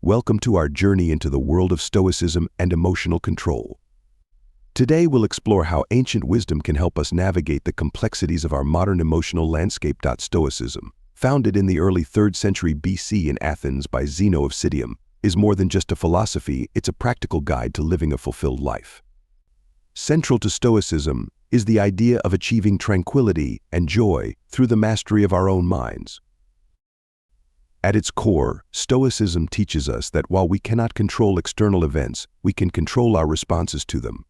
Welcome to our journey into the world of Stoicism and emotional control. Today we'll explore how ancient wisdom can help us navigate the complexities of our modern emotional landscape. Stoicism, founded in the early 3rd century BC in Athens by Zeno of Citium, is more than just a philosophy, it's a practical guide to living a fulfilled life. Central to Stoicism is the idea of achieving tranquility and joy through the mastery of our own minds. At its core, Stoicism teaches us that while we cannot control external events, we can control our responses to them.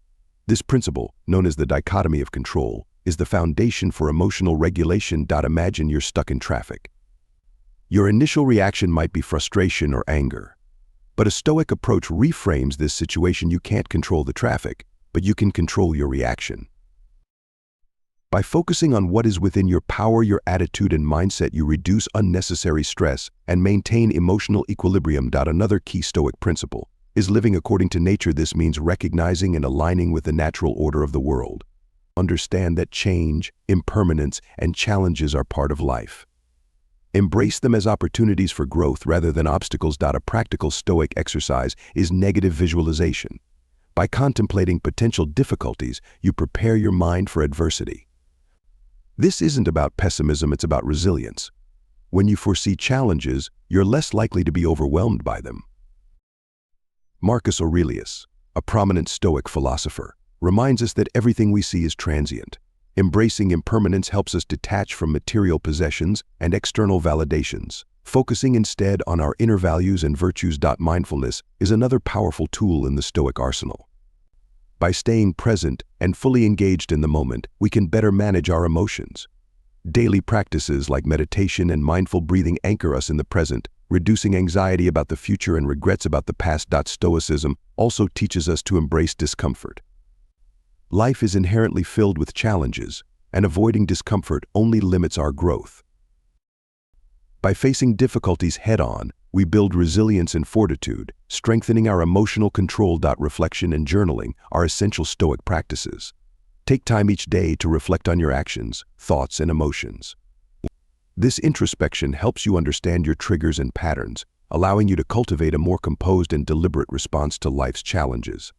This principle, known as the dichotomy of control, is the foundation for emotional regulation. Imagine you're stuck in traffic. Your initial reaction might be frustration or anger. But a Stoic approach reframes this situation. You can't control the traffic, but you can control your reaction. By focusing on what is within your power, your attitude and mindset, you reduce unnecessary stress and maintain emotional equilibrium. Another key Stoic principle is living according to nature. This means recognizing and aligning with the natural order of the world. Understand that change, impermanence, and challenges are part of life. Embrace them as opportunities for growth rather than obstacles. A practical Stoic exercise is negative visualization. By contemplating potential difficulties, you prepare your mind for adversity. This isn't about pessimism, it's about resilience. When you foresee challenges, you're less likely to be overwhelmed by them. Marcus Aurelius, a prominent Stoic philosopher, reminds us that everything we see is transient. Embracing impermanence helps us detach from material possessions and external validations, focusing instead on our inner values and virtues. Mindfulness is another powerful tool in the Stoic arsenal. By staying present and fully engaged in the moment, we can better manage our emotions. Daily practices like meditation and mindful breathing anchor us in the present, reducing anxiety about the future and regrets about the past. Stoicism also teaches us to embrace discomfort. Life is inherently filled with challenges, and avoiding discomfort only limits our growth. By facing difficulties head-on, we build resilience and fortitude, strengthening our emotional control. Reflection and journaling are essential Stoic practices. Take time each day to reflect on your actions, thoughts, and emotions. This introspection helps you understand your triggers and patterns, allowing you to cultivate a more composed and deliberate response to life's challenges.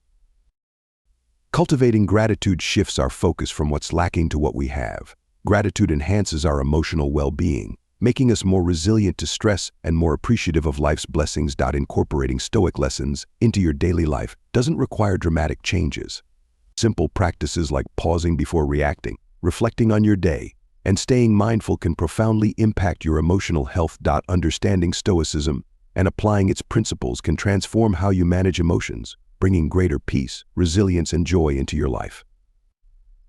Cultivating gratitude shifts our focus from what's lacking to what we have. Gratitude enhances our emotional well-being, making us more resilient to stress and more appreciative of life's blessings. Incorporating Stoic lessons into your daily life doesn't require dramatic changes. Simple practices like pausing before reacting, reflecting on your day, and staying mindful can profoundly impact your emotional health. Understanding Stoicism and applying its principles can transform how you manage emotions, bringing greater peace, resilience, and joy into your life.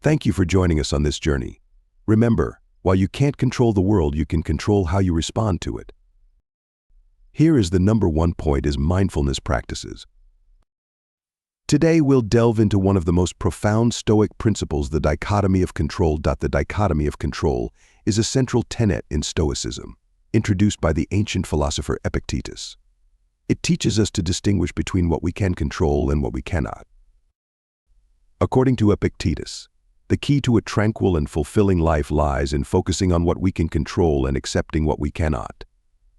Thank you for joining us on this journey. Remember, while you can't control the world, you can control how you respond to it. Here is the number 1 point: is mindfulness practices. Today we'll delve into one of the most profound Stoic principles, the dichotomy of control. The dichotomy of control is a central tenet in Stoicism, introduced by the ancient philosopher Epictetus. It teaches us to distinguish between what we can control and what we cannot. According to Epictetus, the key to a tranquil and fulfilling life lies in focusing on what we can control and accepting what we cannot.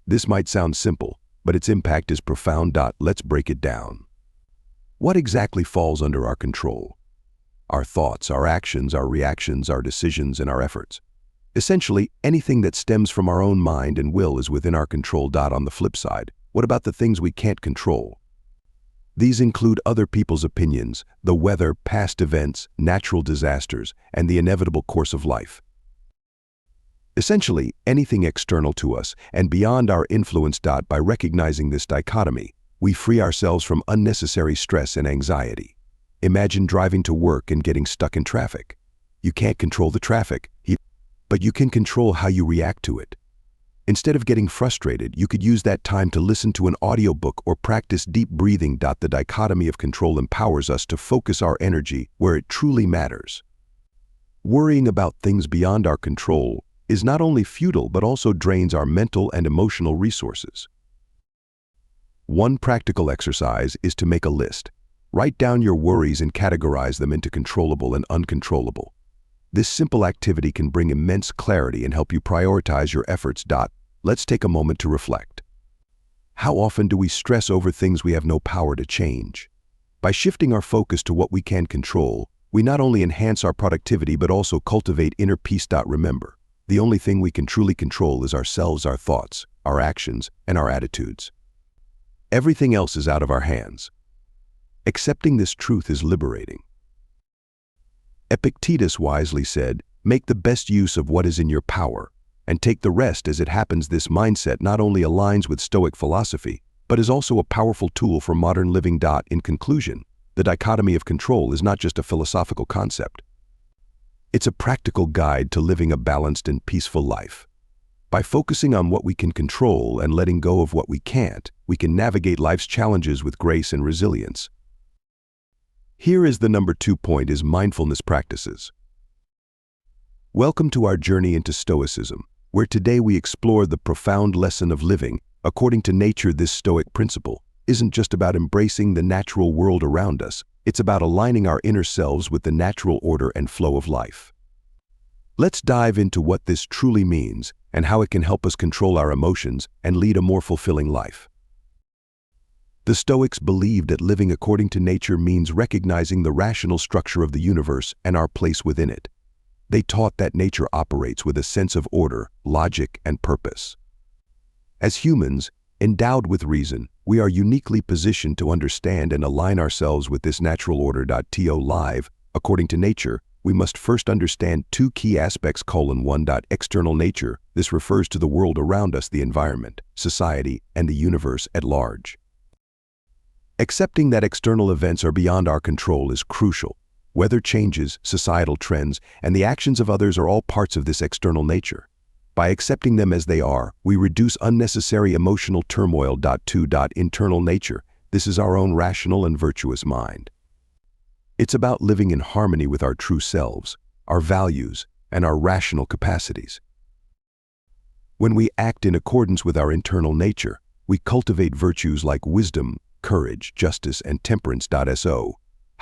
This might sound simple, but its impact is profound. Let's break it down. What exactly falls under our control? Our thoughts, our actions, our reactions, our decisions, and our efforts. Essentially, anything that stems from our own mind and will is within our control. On the flip side, what about the things we can't control? These include other people's opinions, the weather, past events, natural disasters, and the inevitable course of life. Essentially, anything external to us and beyond our influence. By recognizing this dichotomy, we free ourselves from unnecessary stress and anxiety. Imagine driving to work and getting stuck in traffic. You can't control the traffic, but you can control how you react to it. Instead of getting frustrated, you could use that time to listen to an audiobook or practice deep breathing. The dichotomy of control empowers us to focus our energy where it truly matters. Worrying about things beyond our control is not only futile but also drains our mental and emotional resources. One practical exercise is to make a list. Write down your worries and categorize them into controllable and uncontrollable. This simple activity can bring immense clarity and help you prioritize your efforts. Let's take a moment to reflect. How often do we stress over things we have no power to change? By shifting our focus to what we can control, we not only enhance our productivity but also cultivate inner peace. Remember, the only thing we can truly control is ourselves, our thoughts, our actions, and our attitudes. Everything else is out of our hands. Accepting this truth is liberating. Epictetus wisely said, "Make the best use of what is in your power, and take the rest as it happens." This mindset not only aligns with Stoic philosophy, but is also a powerful tool for modern living. In conclusion, the dichotomy of control is not just a philosophical concept. It's a practical guide to living a balanced and peaceful life. By focusing on what we can control and letting go of what we can't, we can navigate life's challenges with grace and resilience. Here is the number 2 point: is mindfulness practices. Welcome to our journey into Stoicism, where today we explore the profound lesson of living according to nature. This Stoic principle isn't just about embracing the natural world around us, it's about aligning our inner selves with the natural order and flow of life. Let's dive into what this truly means and how it can help us control our emotions and lead a more fulfilling life. The Stoics believed that living according to nature means recognizing the rational structure of the universe and our place within it. They taught that nature operates with a sense of order, logic, and purpose. As humans, endowed with reason, we are uniquely positioned to understand and align ourselves with this natural order. Live according to nature, we must first understand two key aspects. 1. External nature. This refers to the world around us, the environment, society, and the universe at large. Accepting that external events are beyond our control is crucial. Weather changes, societal trends, and the actions of others are all parts of this external nature. By accepting them as they are, we reduce unnecessary emotional turmoil. 2. Internal nature. This is our own rational and virtuous mind. It's about living in harmony with our true selves, our values, and our rational capacities. When we act in accordance with our internal nature, we cultivate virtues like wisdom, courage, justice, and temperance. So,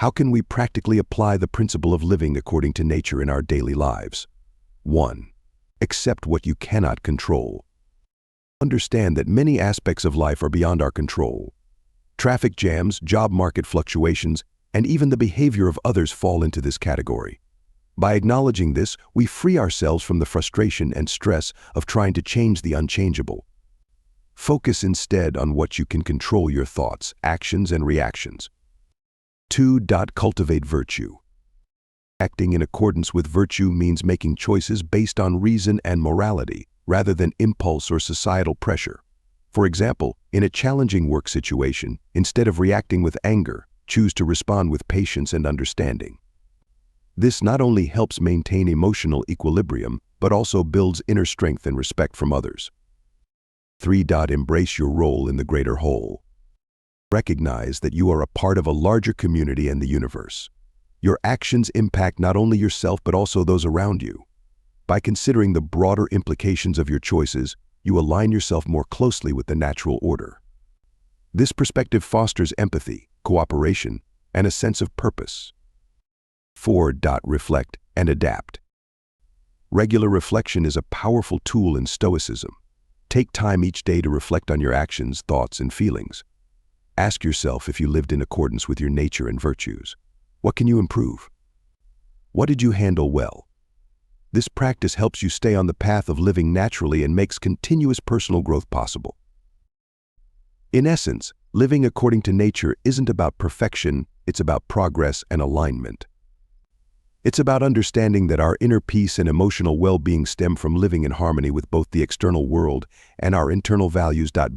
how can we practically apply the principle of living according to nature in our daily lives? 1. Accept what you cannot control. Understand that many aspects of life are beyond our control. Traffic jams, job market fluctuations, and even the behavior of others fall into this category. By acknowledging this, we free ourselves from the frustration and stress of trying to change the unchangeable. Focus instead on what you can control: your thoughts, actions, and reactions. 2. Cultivate virtue. Acting in accordance with virtue means making choices based on reason and morality, rather than impulse or societal pressure. For example, in a challenging work situation, instead of reacting with anger, choose to respond with patience and understanding. This not only helps maintain emotional equilibrium, but also builds inner strength and respect from others. 3. Embrace your role in the greater whole. Recognize that you are a part of a larger community and the universe. Your actions impact not only yourself but also those around you. By considering the broader implications of your choices, you align yourself more closely with the natural order. This perspective fosters empathy, cooperation, and a sense of purpose. 4. Reflect and adapt. Regular reflection is a powerful tool in Stoicism. Take time each day to reflect on your actions, thoughts, and feelings. Ask yourself if you lived in accordance with your nature and virtues. What can you improve? What did you handle well? This practice helps you stay on the path of living naturally and makes continuous personal growth possible. In essence, living according to nature isn't about perfection, it's about progress and alignment. It's about understanding that our inner peace and emotional well-being stem from living in harmony with both the external world and our internal values. By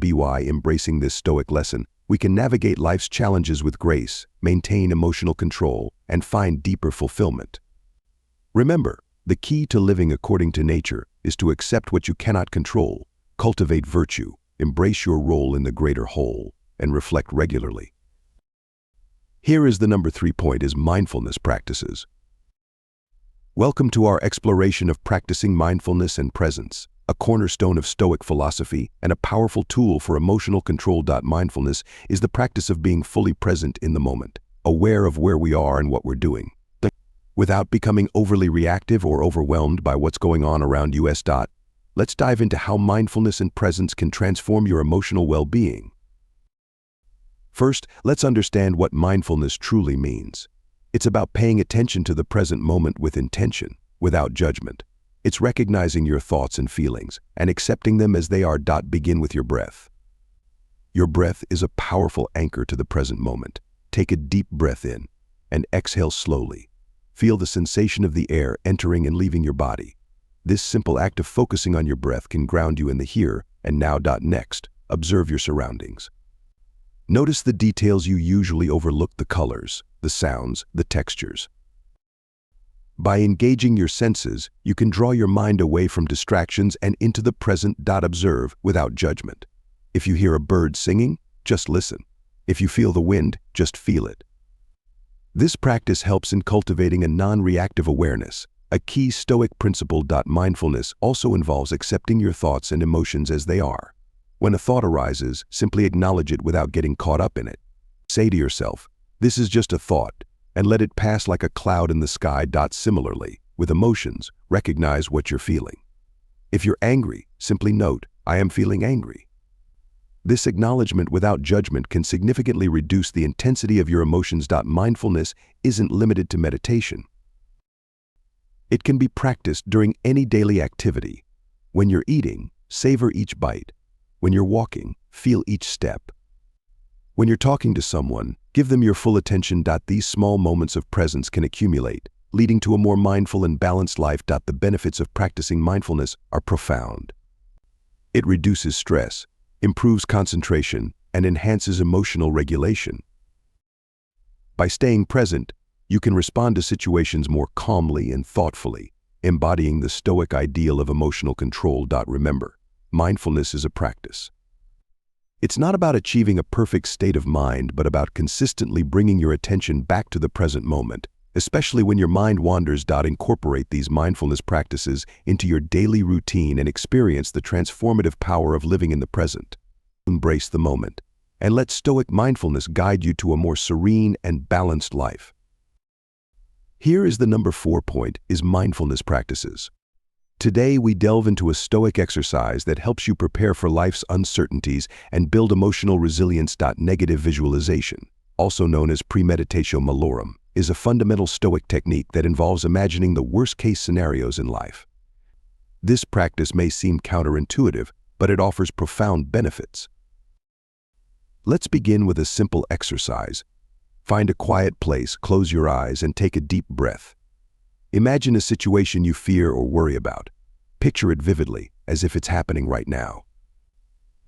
embracing this Stoic lesson, we can navigate life's challenges with grace, maintain emotional control, and find deeper fulfillment. Remember, the key to living according to nature is to accept what you cannot control, cultivate virtue, embrace your role in the greater whole, and reflect regularly. Here is the number 3 point: is mindfulness practices. Welcome to our exploration of practicing mindfulness and presence, a cornerstone of Stoic philosophy and a powerful tool for emotional control. Mindfulness is the practice of being fully present in the moment, aware of where we are and what we're doing, without becoming overly reactive or overwhelmed by what's going on around us. Let's dive into how mindfulness and presence can transform your emotional well-being. First, let's understand what mindfulness truly means. It's about paying attention to the present moment with intention, without judgment. It's recognizing your thoughts and feelings and accepting them as they are. Begin with your breath. Your breath is a powerful anchor to the present moment. Take a deep breath in and exhale slowly. Feel the sensation of the air entering and leaving your body. This simple act of focusing on your breath can ground you in the here and now. Next, observe your surroundings. Notice the details you usually overlook: the colors, the sounds, the textures. By engaging your senses, you can draw your mind away from distractions and into the present. Observe without judgment. If you hear a bird singing, just listen. If you feel the wind, just feel it. This practice helps in cultivating a non-reactive awareness, a key Stoic principle. Mindfulness also involves accepting your thoughts and emotions as they are. When a thought arises, simply acknowledge it without getting caught up in it. Say to yourself, "This is just a thought," and let it pass like a cloud in the sky. Similarly, with emotions, recognize what you're feeling. If you're angry, simply note, "I am feeling angry." This acknowledgement without judgment can significantly reduce the intensity of your emotions. Mindfulness isn't limited to meditation. It can be practiced during any daily activity. When you're eating, savor each bite. When you're walking, feel each step. When you're talking to someone, give them your full attention. These small moments of presence can accumulate, leading to a more mindful and balanced life. The benefits of practicing mindfulness are profound. It reduces stress, improves concentration, and enhances emotional regulation. By staying present, you can respond to situations more calmly and thoughtfully, embodying the Stoic ideal of emotional control. Remember, mindfulness is a practice. It's not about achieving a perfect state of mind, but about consistently bringing your attention back to the present moment, especially when your mind wanders. Incorporate these mindfulness practices into your daily routine and experience the transformative power of living in the present. Embrace the moment, and let Stoic mindfulness guide you to a more serene and balanced life. Here is the number 4 point: is mindfulness practices. Today we delve into a Stoic exercise that helps you prepare for life's uncertainties and build emotional resilience. Negative visualization, also known as premeditatio malorum, is a fundamental Stoic technique that involves imagining the worst-case scenarios in life. This practice may seem counterintuitive, but it offers profound benefits. Let's begin with a simple exercise. Find a quiet place, close your eyes, and take a deep breath. Imagine a situation you fear or worry about. Picture it vividly, as if it's happening right now.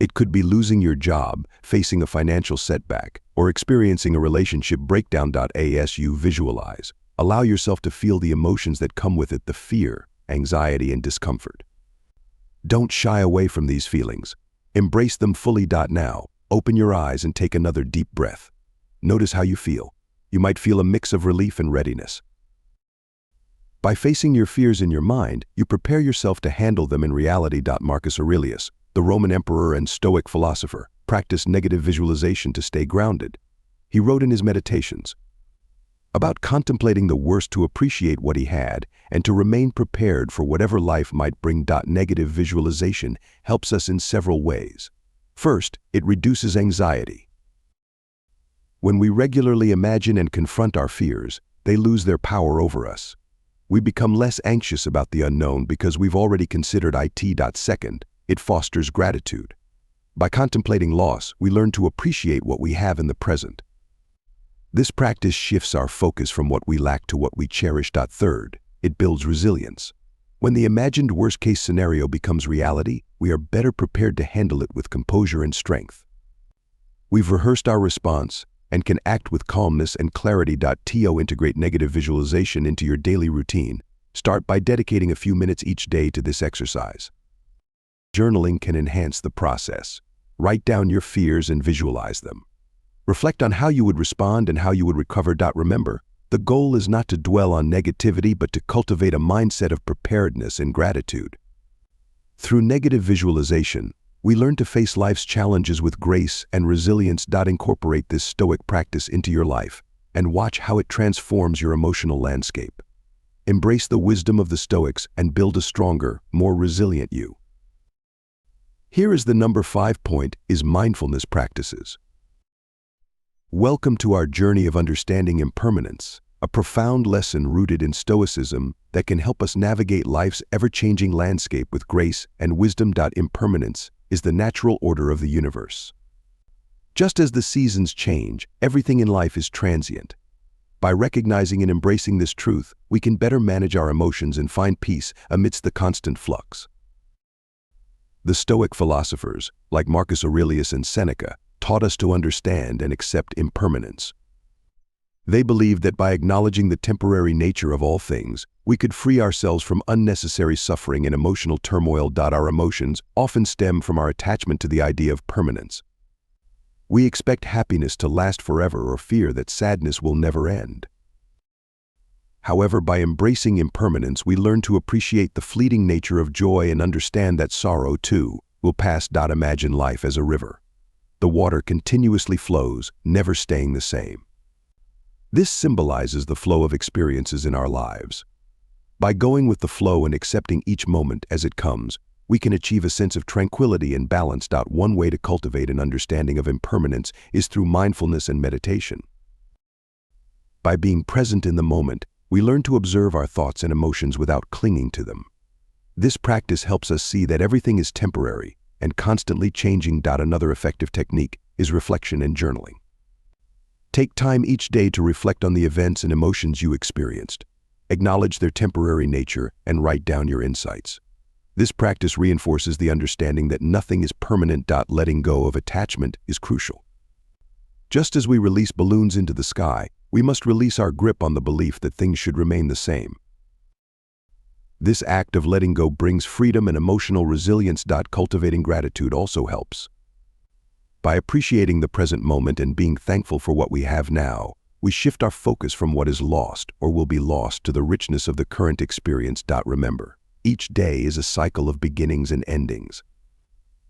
It could be losing your job, facing a financial setback, or experiencing a relationship breakdown. As you visualize, allow yourself to feel the emotions that come with it: the fear, anxiety, and discomfort. Don't shy away from these feelings. Embrace them fully. Now, open your eyes and take another deep breath. Notice how you feel. You might feel a mix of relief and readiness. By facing your fears in your mind, you prepare yourself to handle them in reality. Marcus Aurelius, the Roman emperor and Stoic philosopher, practiced negative visualization to stay grounded. He wrote in his Meditations about contemplating the worst to appreciate what he had and to remain prepared for whatever life might bring. Negative visualization helps us in several ways. First, it reduces anxiety. When we regularly imagine and confront our fears, they lose their power over us. We become less anxious about the unknown because we've already considered it. Second, it fosters gratitude. By contemplating loss, we learn to appreciate what we have in the present. This practice shifts our focus from what we lack to what we cherish. Third, it builds resilience. When the imagined worst-case scenario becomes reality, we are better prepared to handle it with composure and strength. We've rehearsed our response and can act with calmness and clarity. To integrate negative visualization into your daily routine, start by dedicating a few minutes each day to this exercise. Journaling can enhance the process. Write down your fears and visualize them. Reflect on how you would respond and how you would recover. Remember, the goal is not to dwell on negativity, but to cultivate a mindset of preparedness and gratitude. Through negative visualization, we learn to face life's challenges with grace and resilience. Incorporate this Stoic practice into your life and watch how it transforms your emotional landscape. Embrace the wisdom of the Stoics and build a stronger, more resilient you. Here is the number 5 point: is mindfulness practices. Welcome to our journey of understanding impermanence, a profound lesson rooted in Stoicism that can help us navigate life's ever-changing landscape with grace and wisdom. Impermanence is the natural order of the universe. Just as the seasons change, everything in life is transient. By recognizing and embracing this truth, we can better manage our emotions and find peace amidst the constant flux. The Stoic philosophers, like Marcus Aurelius and Seneca, taught us to understand and accept impermanence. They believed that by acknowledging the temporary nature of all things, we could free ourselves from unnecessary suffering and emotional turmoil. Our emotions often stem from our attachment to the idea of permanence. We expect happiness to last forever or fear that sadness will never end. However, by embracing impermanence, we learn to appreciate the fleeting nature of joy and understand that sorrow, too, will pass. Imagine life as a river. The water continuously flows, never staying the same. This symbolizes the flow of experiences in our lives. By going with the flow and accepting each moment as it comes, we can achieve a sense of tranquility and balance. One way to cultivate an understanding of impermanence is through mindfulness and meditation. By being present in the moment, we learn to observe our thoughts and emotions without clinging to them. This practice helps us see that everything is temporary and constantly changing. Another effective technique is reflection and journaling. Take time each day to reflect on the events and emotions you experienced. Acknowledge their temporary nature and write down your insights. This practice reinforces the understanding that nothing is permanent. Letting go of attachment is crucial. Just as we release balloons into the sky, we must release our grip on the belief that things should remain the same. This act of letting go brings freedom and emotional resilience. Cultivating gratitude also helps. By appreciating the present moment and being thankful for what we have now, we shift our focus from what is lost or will be lost to the richness of the current experience. Remember, each day is a cycle of beginnings and endings.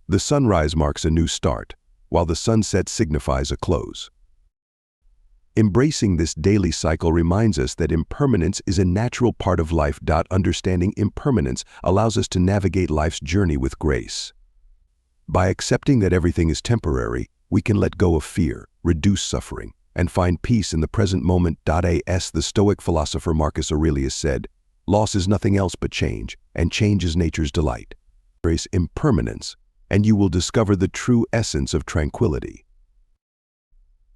The sunrise marks a new start, while the sunset signifies a close. Embracing this daily cycle reminds us that impermanence is a natural part of life. Understanding impermanence allows us to navigate life's journey with grace. By accepting that everything is temporary, we can let go of fear, reduce suffering, and find peace in the present moment. As the Stoic philosopher Marcus Aurelius said, "Loss is nothing else but change, and change is nature's delight." Embrace impermanence, and you will discover the true essence of tranquility.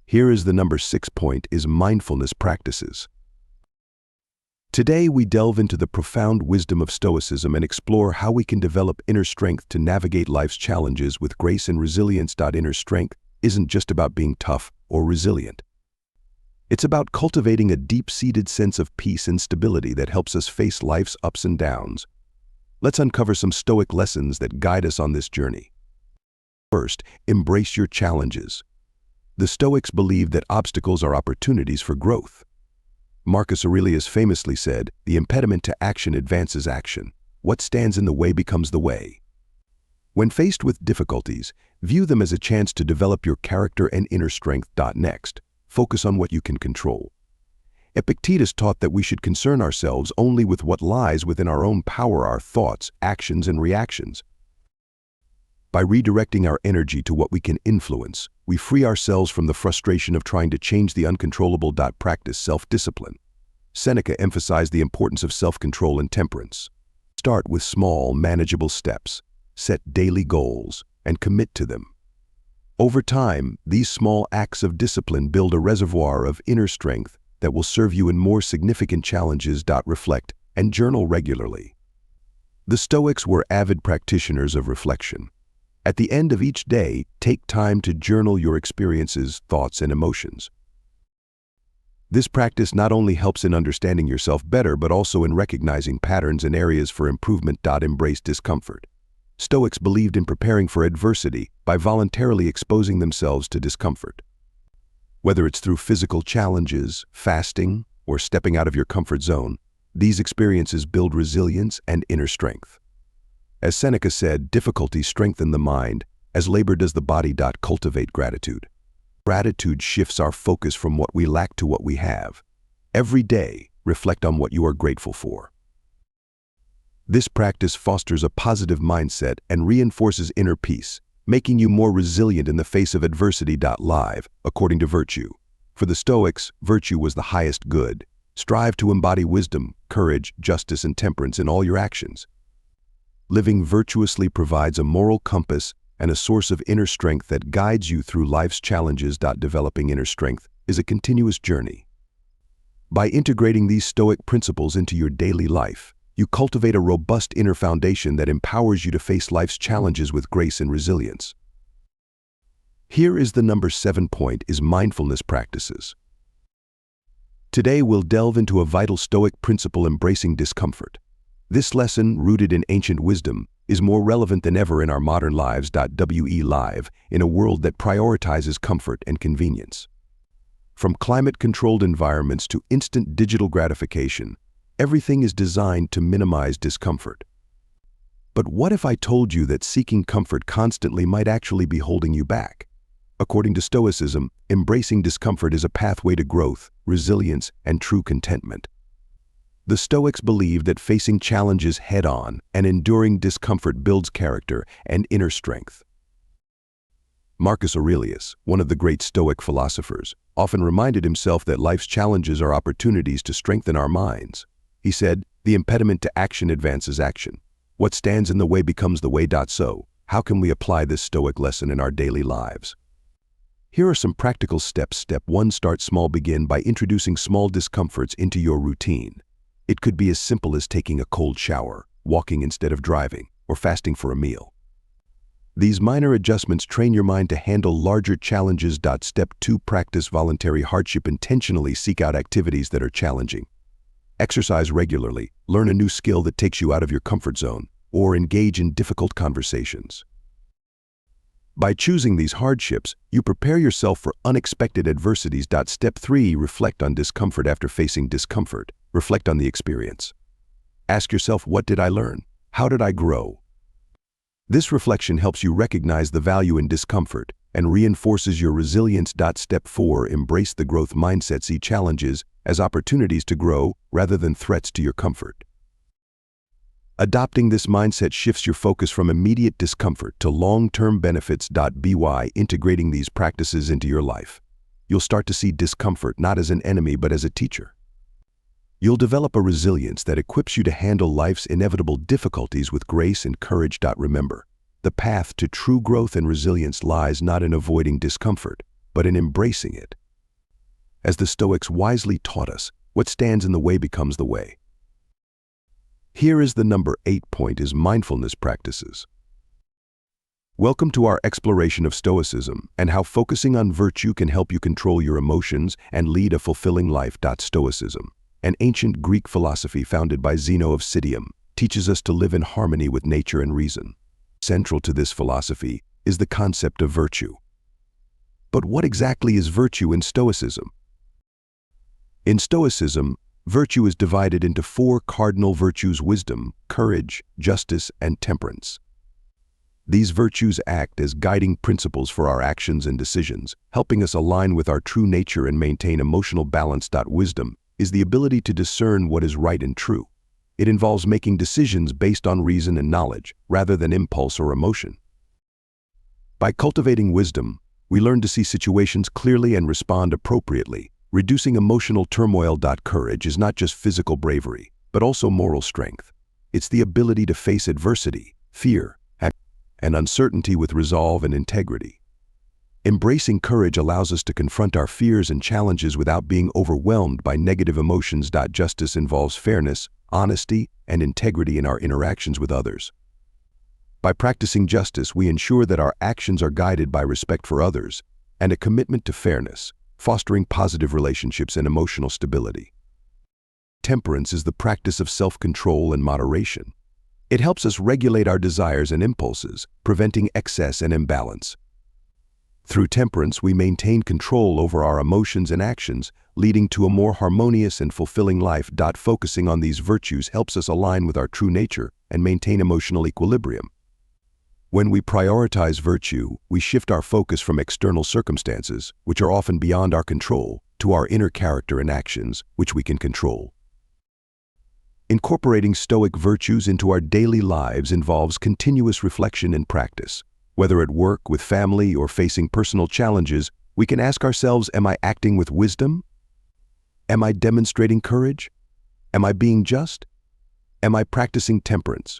Here is the number 6 point: is mindfulness practices. Today we delve into the profound wisdom of Stoicism and explore how we can develop inner strength to navigate life's challenges with grace and resilience. Inner strength isn't just about being tough or resilient. It's about cultivating a deep-seated sense of peace and stability that helps us face life's ups and downs. Let's uncover some Stoic lessons that guide us on this journey. First, embrace your challenges. The Stoics believed that obstacles are opportunities for growth. Marcus Aurelius famously said, "The impediment to action advances action. What stands in the way becomes the way." When faced with difficulties, view them as a chance to develop your character and inner strength. Next, focus on what you can control. Epictetus taught that we should concern ourselves only with what lies within our own power: our thoughts, actions, and reactions. By redirecting our energy to what we can influence, we free ourselves from the frustration of trying to change the uncontrollable. Practice self-discipline. Seneca emphasized the importance of self-control and temperance. Start with small, manageable steps. Set daily goals and commit to them. Over time, these small acts of discipline build a reservoir of inner strength that will serve you in more significant challenges. Reflect and journal regularly. The Stoics were avid practitioners of reflection. At the end of each day, take time to journal your experiences, thoughts, and emotions. This practice not only helps in understanding yourself better, but also in recognizing patterns and areas for improvement. Embrace discomfort. Stoics believed in preparing for adversity by voluntarily exposing themselves to discomfort. Whether it's through physical challenges, fasting, or stepping out of your comfort zone, these experiences build resilience and inner strength. As Seneca said, difficulty strengthens the mind, as labor does the body. Cultivate gratitude. Gratitude shifts our focus from what we lack to what we have. Every day, reflect on what you are grateful for. This practice fosters a positive mindset and reinforces inner peace, making you more resilient in the face of adversity. Live, according to virtue. For the Stoics, virtue was the highest good. Strive to embody wisdom, courage, justice, and temperance in all your actions. Living virtuously provides a moral compass and a source of inner strength that guides you through life's challenges. Developing inner strength is a continuous journey. By integrating these Stoic principles into your daily life, you cultivate a robust inner foundation that empowers you to face life's challenges with grace and resilience. Here is the number 7 point: is mindfulness practices. Today we'll delve into a vital Stoic principle: embracing discomfort. This lesson, rooted in ancient wisdom, is more relevant than ever in our modern lives. Live in a world that prioritizes comfort and convenience. From climate-controlled environments to instant digital gratification, everything is designed to minimize discomfort. But what if I told you that seeking comfort constantly might actually be holding you back? According to Stoicism, embracing discomfort is a pathway to growth, resilience, and true contentment. The Stoics believe that facing challenges head-on and enduring discomfort builds character and inner strength. Marcus Aurelius, one of the great Stoic philosophers, often reminded himself that life's challenges are opportunities to strengthen our minds. He said, "The impediment to action advances action. What stands in the way becomes the way." So, how can we apply this Stoic lesson in our daily lives? Here are some practical steps. Step 1. Start small. Begin by introducing small discomforts into your routine. It could be as simple as taking a cold shower, walking instead of driving, or fasting for a meal. These minor adjustments train your mind to handle larger challenges. Step 2. Practice voluntary hardship. Intentionally seek out activities that are challenging. Exercise regularly, learn a new skill that takes you out of your comfort zone, or engage in difficult conversations. By choosing these hardships, you prepare yourself for unexpected adversities. Step 3. Reflect on discomfort. After facing discomfort, reflect on the experience. Ask yourself, what did I learn? How did I grow? This reflection helps you recognize the value in discomfort and reinforces your resilience. Step 4. Embrace the growth mindset. See challenges as opportunities to grow rather than threats to your comfort. Adopting this mindset shifts your focus from immediate discomfort to long-term benefits. By integrating these practices into your life, you'll start to see discomfort not as an enemy but as a teacher. You'll develop a resilience that equips you to handle life's inevitable difficulties with grace and courage. Remember, the path to true growth and resilience lies not in avoiding discomfort, but in embracing it. As the Stoics wisely taught us, what stands in the way becomes the way. Here is the number 8 point: is mindfulness practices. Welcome to our exploration of Stoicism and how focusing on virtue can help you control your emotions and lead a fulfilling life. Stoicism, an ancient Greek philosophy founded by Zeno of Citium, teaches us to live in harmony with nature and reason. Central to this philosophy is the concept of virtue. But what exactly is virtue in Stoicism? In Stoicism, virtue is divided into 4 cardinal virtues: wisdom, courage, justice, and temperance. These virtues act as guiding principles for our actions and decisions, helping us align with our true nature and maintain emotional balance. Wisdom is the ability to discern what is right and true. It involves making decisions based on reason and knowledge, rather than impulse or emotion. By cultivating wisdom, we learn to see situations clearly and respond appropriately, reducing emotional turmoil. Courage is not just physical bravery, but also moral strength. It's the ability to face adversity, fear, and uncertainty with resolve and integrity. Embracing courage allows us to confront our fears and challenges without being overwhelmed by negative emotions. Justice involves fairness, honesty, and integrity in our interactions with others. By practicing justice, we ensure that our actions are guided by respect for others and a commitment to fairness, fostering positive relationships and emotional stability. Temperance is the practice of self-control and moderation. It helps us regulate our desires and impulses, preventing excess and imbalance. Through temperance, we maintain control over our emotions and actions, leading to a more harmonious and fulfilling life. Focusing on these virtues helps us align with our true nature and maintain emotional equilibrium. When we prioritize virtue, we shift our focus from external circumstances, which are often beyond our control, to our inner character and actions, which we can control. Incorporating Stoic virtues into our daily lives involves continuous reflection and practice. Whether at work, with family, or facing personal challenges, We can ask ourselves, am I acting with wisdom? Am I demonstrating courage? Am I being just? Am I practicing temperance?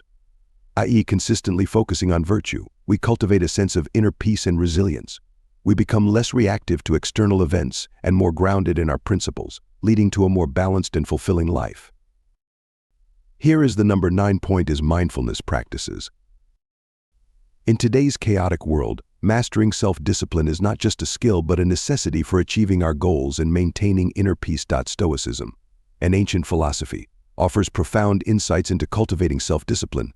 I.e., consistently focusing on virtue, we cultivate a sense of inner peace and resilience. We become less reactive to external events and more grounded in our principles, leading to a more balanced and fulfilling life. Here is the number 9 point: is mindfulness practices. In today's chaotic world, mastering self-discipline is not just a skill but a necessity for achieving our goals and maintaining inner peace. Stoicism, an ancient philosophy, offers profound insights into cultivating self-discipline,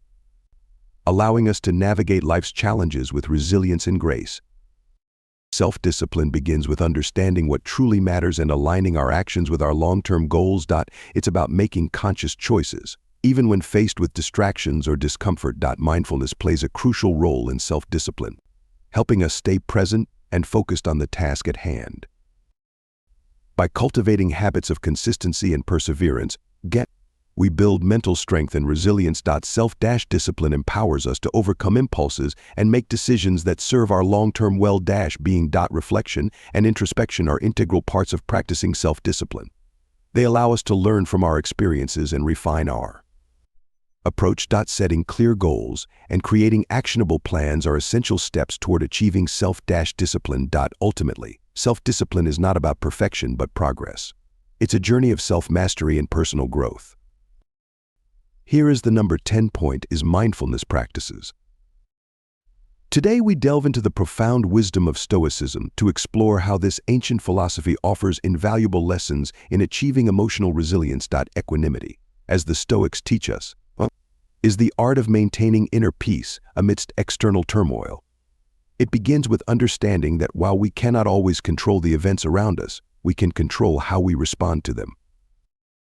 allowing us to navigate life's challenges with resilience and grace. Self-discipline begins with understanding what truly matters and aligning our actions with our long-term goals. It's about making conscious choices, even when faced with distractions or discomfort. Mindfulness plays a crucial role in self-discipline, helping us stay present and focused on the task at hand. By cultivating habits of consistency and perseverance, we build mental strength and resilience. Self-discipline empowers us to overcome impulses and make decisions that serve our long-term well-being. Reflection and introspection are integral parts of practicing self-discipline. They allow us to learn from our experiences and refine our approach. Setting clear goals and creating actionable plans are essential steps toward achieving self-discipline. Ultimately, self-discipline is not about perfection but progress. It's a journey of self-mastery and personal growth. Here is the number 10 point: is mindfulness practices. Today we delve into the profound wisdom of Stoicism to explore how this ancient philosophy offers invaluable lessons in achieving emotional resilience. Equanimity, as the Stoics teach us, is the art of maintaining inner peace amidst external turmoil. It begins with understanding that while we cannot always control the events around us, we can control how we respond to them.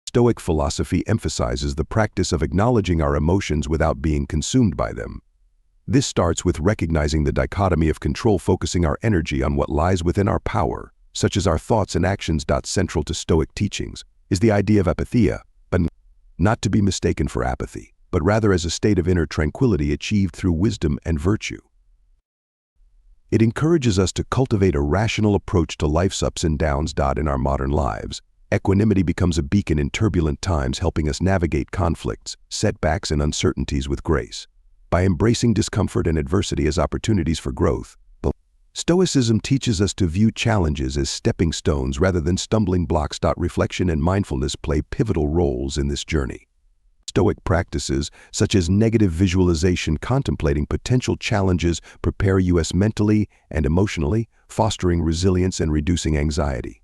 Stoic philosophy emphasizes the practice of acknowledging our emotions without being consumed by them. This starts with recognizing the dichotomy of control, focusing our energy on what lies within our power, such as our thoughts and actions. Central to Stoic teachings is the idea of apatheia, but not to be mistaken for apathy, but rather as a state of inner tranquility achieved through wisdom and virtue. It encourages us to cultivate a rational approach to life's ups and downs. In our modern lives, equanimity becomes a beacon in turbulent times, helping us navigate conflicts, setbacks, and uncertainties with grace. By embracing discomfort and adversity as opportunities for growth, Stoicism teaches us to view challenges as stepping stones rather than stumbling blocks. Reflection and mindfulness play pivotal roles in this journey. Stoic practices, such as negative visualization, contemplating potential challenges, prepare us mentally and emotionally, fostering resilience and reducing anxiety.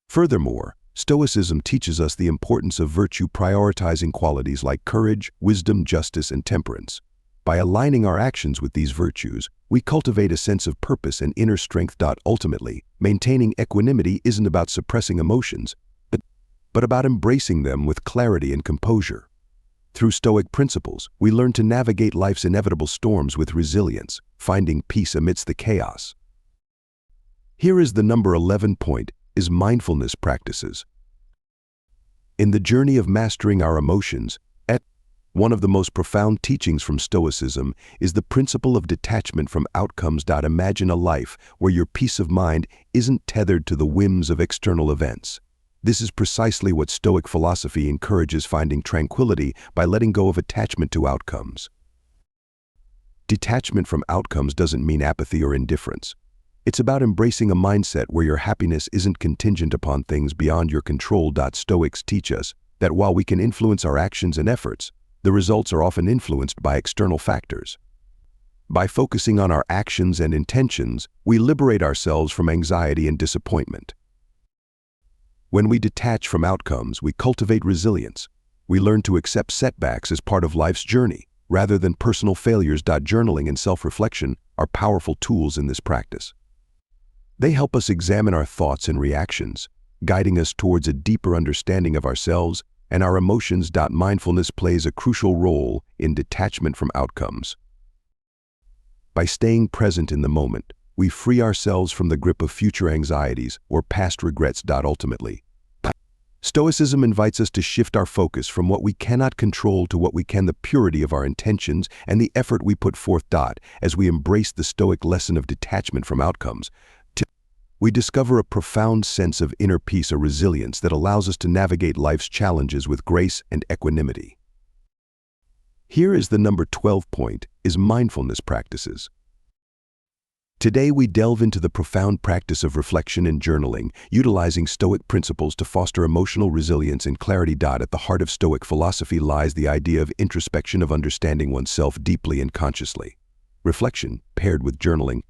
Furthermore, Stoicism teaches us the importance of virtue, prioritizing qualities like courage, wisdom, justice, and temperance. By aligning our actions with these virtues, we cultivate a sense of purpose and inner strength. Ultimately, maintaining equanimity isn't about suppressing emotions, but about embracing them with clarity and composure. Through Stoic principles, we learn to navigate life's inevitable storms with resilience, finding peace amidst the chaos. Here is the number 11 point: is mindfulness practices. In the journey of mastering our emotions, one of the most profound teachings from Stoicism is the principle of detachment from outcomes. Imagine a life where your peace of mind isn't tethered to the whims of external events. This is precisely what Stoic philosophy encourages: finding tranquility by letting go of attachment to outcomes. Detachment from outcomes doesn't mean apathy or indifference. It's about embracing a mindset where your happiness isn't contingent upon things beyond your control. Stoics teach us that while we can influence our actions and efforts, the results are often influenced by external factors. By focusing on our actions and intentions, we liberate ourselves from anxiety and disappointment. When we detach from outcomes, we cultivate resilience. We learn to accept setbacks as part of life's journey, rather than personal failures. Journaling and self-reflection are powerful tools in this practice. They help us examine our thoughts and reactions, guiding us towards a deeper understanding of ourselves and our emotions. Mindfulness plays a crucial role in detachment from outcomes. By staying present in the moment, we free ourselves from the grip of future anxieties or past regrets. Ultimately, Stoicism invites us to shift our focus from what we cannot control to what we can, the purity of our intentions and the effort we put forth. As we embrace the Stoic lesson of detachment from outcomes, we discover a profound sense of inner peace, a resilience that allows us to navigate life's challenges with grace and equanimity. Here is the number 12 point, is mindfulness practices. Today we delve into the profound practice of reflection and journaling, utilizing Stoic principles to foster emotional resilience and clarity. At the heart of Stoic philosophy lies the idea of introspection, of understanding oneself deeply and consciously. Reflection, paired with journaling,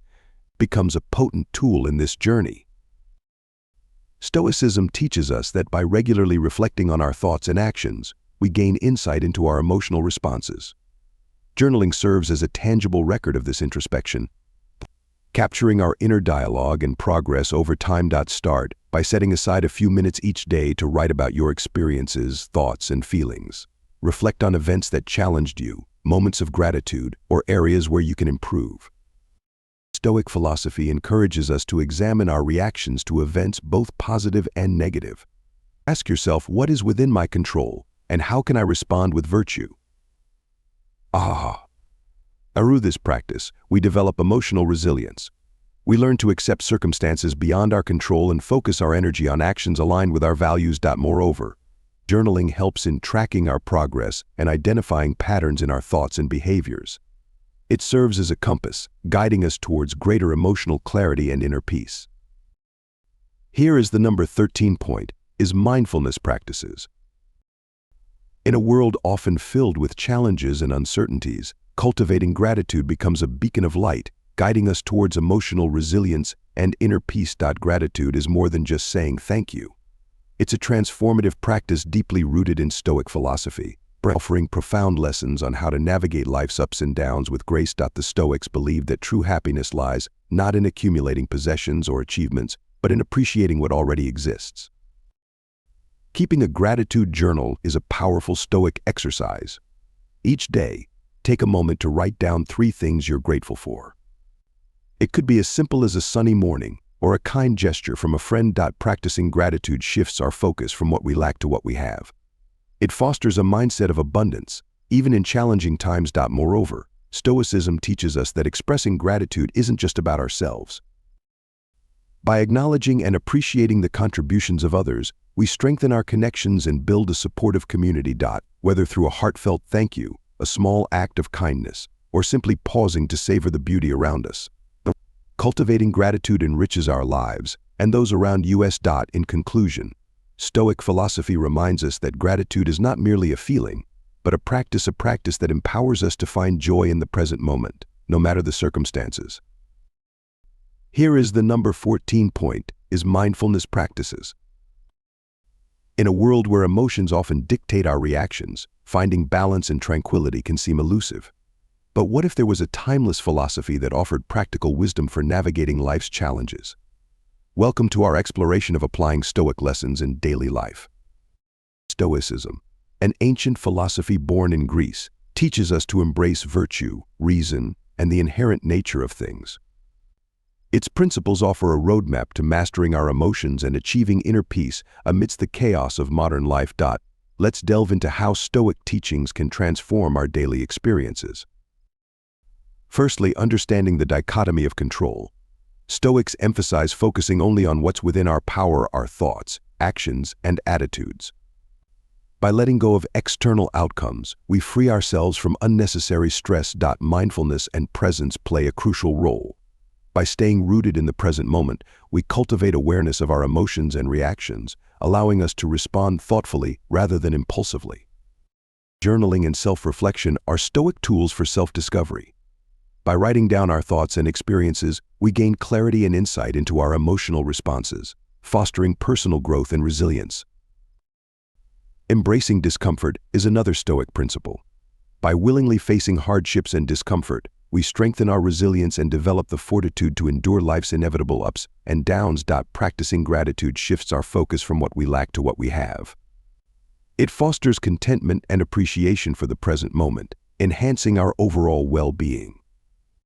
becomes a potent tool in this journey. Stoicism teaches us that by regularly reflecting on our thoughts and actions, we gain insight into our emotional responses. Journaling serves as a tangible record of this introspection, capturing our inner dialogue and progress over time. Start by setting aside a few minutes each day to write about your experiences, thoughts, and feelings. Reflect on events that challenged you, moments of gratitude, or areas where you can improve. Stoic philosophy encourages us to examine our reactions to events, both positive and negative. Ask yourself, what is within my control, and how can I respond with virtue? Through this practice, we develop emotional resilience. We learn to accept circumstances beyond our control and focus our energy on actions aligned with our values. Moreover, journaling helps in tracking our progress and identifying patterns in our thoughts and behaviors. It serves as a compass, guiding us towards greater emotional clarity and inner peace. Here is the number 13 point, is mindfulness practices. In a world often filled with challenges and uncertainties, cultivating gratitude becomes a beacon of light, guiding us towards emotional resilience and inner peace. Gratitude is more than just saying thank you. It's a transformative practice deeply rooted in Stoic philosophy, offering profound lessons on how to navigate life's ups and downs with grace. The Stoics believed that true happiness lies not in accumulating possessions or achievements, but in appreciating what already exists. Keeping a gratitude journal is a powerful Stoic exercise. Each day, take a moment to write down 3 things you're grateful for. It could be as simple as a sunny morning or a kind gesture from a friend. Practicing gratitude shifts our focus from what we lack to what we have. It fosters a mindset of abundance, even in challenging times. Moreover, Stoicism teaches us that expressing gratitude isn't just about ourselves. By acknowledging and appreciating the contributions of others, we strengthen our connections and build a supportive community. Whether through a heartfelt thank you, a small act of kindness, or simply pausing to savor the beauty around us, cultivating gratitude enriches our lives and those around us. In conclusion, Stoic philosophy reminds us that gratitude is not merely a feeling, but a practice that empowers us to find joy in the present moment, no matter the circumstances. Here is the number 14 point, is mindfulness practices. In a world where emotions often dictate our reactions, finding balance and tranquility can seem elusive. But what if there was a timeless philosophy that offered practical wisdom for navigating life's challenges? Welcome to our exploration of applying Stoic lessons in daily life. Stoicism, an ancient philosophy born in Greece, teaches us to embrace virtue, reason, and the inherent nature of things. Its principles offer a roadmap to mastering our emotions and achieving inner peace amidst the chaos of modern life. Let's delve into how Stoic teachings can transform our daily experiences. Firstly, understanding the dichotomy of control. Stoics emphasize focusing only on what's within our power, our thoughts, actions, and attitudes. By letting go of external outcomes, we free ourselves from unnecessary stress. Mindfulness and presence play a crucial role. By staying rooted in the present moment, we cultivate awareness of our emotions and reactions, allowing us to respond thoughtfully rather than impulsively. Journaling and self-reflection are Stoic tools for self-discovery. By writing down our thoughts and experiences, we gain clarity and insight into our emotional responses, fostering personal growth and resilience. Embracing discomfort is another Stoic principle. By willingly facing hardships and discomfort, we strengthen our resilience and develop the fortitude to endure life's inevitable ups and downs. Practicing gratitude shifts our focus from what we lack to what we have. It fosters contentment and appreciation for the present moment, enhancing our overall well-being.